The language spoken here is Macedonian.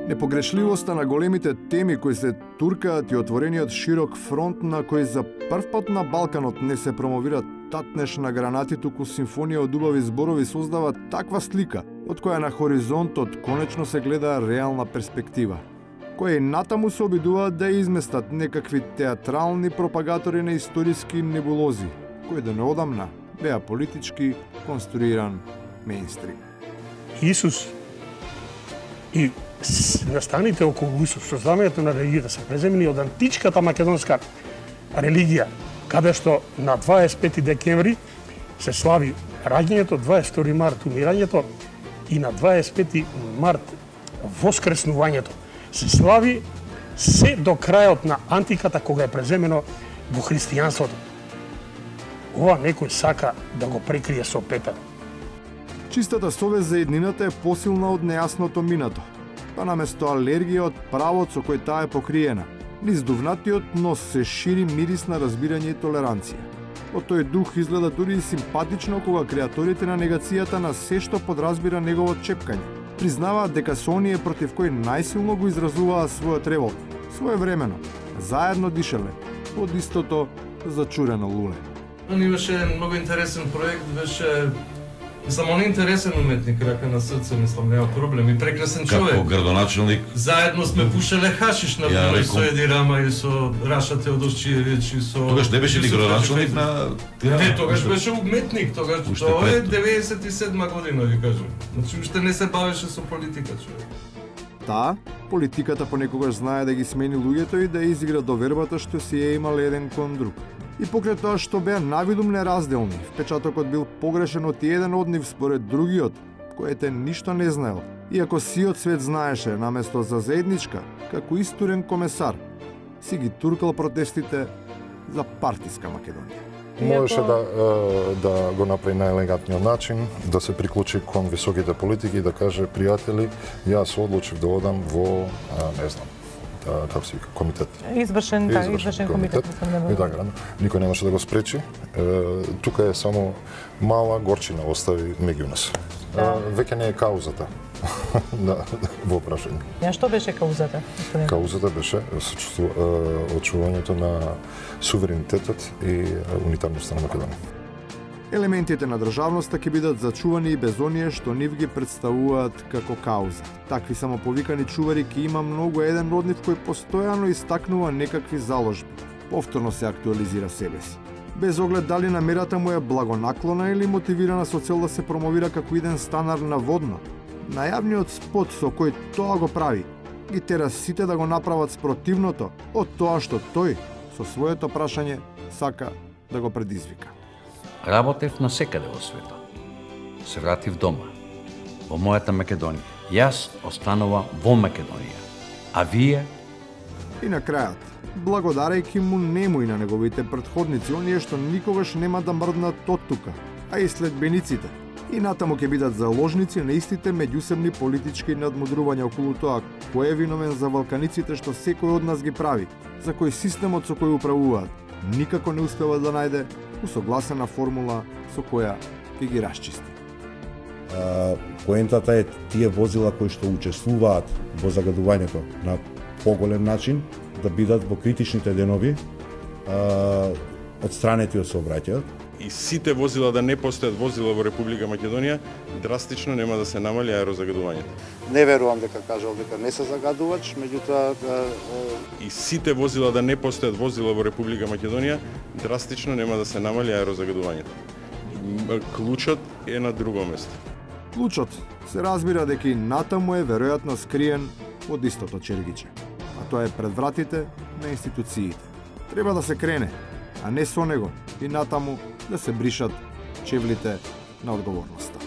Непогрешливоста на големите теми кои се туркаат и отворениот широк фронт на кој за прв пат на Балканот не се промовира татнеш на гранати, туку симфонија од убави зборови создава таква слика, од која на хоризонтот конечно се гледа реална перспектива, која и натаму се обидуваат да изместат некакви театрални пропагатори на историски небулози, кои да неодамна беа политички конструиран мејнстрим. Исус и настаните околу Исус, создавањето на религијата се преземени од античката македонска религија, каде што на 25 декември се слави раѓањето, 22 март умирањето и на 25 март воскреснувањето. Се слави се до крајот на антиката кога е преземено во христијанството. Ова некој сака да го прекрие со пепел. Чистата совест за еднината е посилна од нејасното минато, па наместо алергија од правот со кој таа е покриена, низ дувнатиот нос се шири мирис на разбирање и толеранција. Од тој дух изгледа дури и симпатично кога креаторите на негацијата на се што подразбира неговото чепкање признаваат дека се оние против кои најсилно го изразуваа својот револт, своевремено, заедно дишеле од истото зачурено луле. Он имаше многу интересен проект, беше он интересен уметник, рака на срце, мислам, нема проблем, и прекрасен човек. Како градоначелник. Заедно сме пушеле хашиш на пример со Еди Рама и со Раша Теодосиевич и со... Тогаш не беше ли градоначелник на... Не, тогаш беше уметник, тогаш тоа е 97 година, ви кажам. Значи уште не се бавеше со политика, човек. Таа, политиката понекогаш знае да ги смени луѓето и да изигра довербата што си ја имал еден кон друг. И покрај тоа што беа навидум неразделни, впечатокот бил погрешен од еден од нив според другиот, кој ништо не знаел, иако сиот свет знаеше, наместо за заедничка, како истурен комесар, си ги туркал протестите за партиска Македонија. Можеше да го направи на елегантниот начин, да се приклучи кон високите политики и да каже: пријатели, јас одлучив да одам во, не знам, како се вика, комитет. Извршен комитет. И така, никој не може да го спречи. Тука е само мала горчина остави меѓу нас. Веќе не е каузата во прашање. Што беше каузата? Каузата беше очувањето на суверенитетот и унитарноста на Македонија. Елементите на државноста ќе бидат зачувани и без оние што нив ги представуваат како кауза. Такви самоповикани чувари ќе има многу, еден од нив кој постојано истакнува некакви заложби. Повторно се актуализира себе си. Без оглед дали намерата му е благонаклона или мотивирана со цел да се промовира како иден станар на водно. Најавниот спот со кој тоа го прави ги тера сите да го направат спротивното од тоа што тој со своето прашање сака да го предизвика. Работев насекаде во светот. Се вратив дома, во мојата Македонија. Јас останувам во Македонија. А вие? И на крајот, благодарејќи му нему и на неговите претходници, оние што никогаш нема да мрднат од тука, а и следбениците, и натаму ќе бидат заложници на истите меѓусебни политички надмудрувања околу тоа кој е виновен за валканиците што секој од нас ги прави, за кој системот со кој управуваат никако не успева да најде усогласена формула со која ќе ги расчисти. Поентата е тие возила кои што учествуваат во загадувањето на поголем начин да бидат во критичните денови одстранети од сообраќајот. И сите возила да не постојат возила во Република Македонија, драстично нема да се намали аерозагадувањето. Не верувам дека кажал дека не се загадувач, меѓутоа и сите возила да не постојат возила во Република Македонија, драстично нема да се намали аерозагадувањето. Клучот е на друго место. Клучот се разбира дека и натаму е веројатно скриен од истото чергиче, а тоа е пред вратите на институциите. Треба да се крене, а не со него и натаму да се бришат чевлите на одговорноста.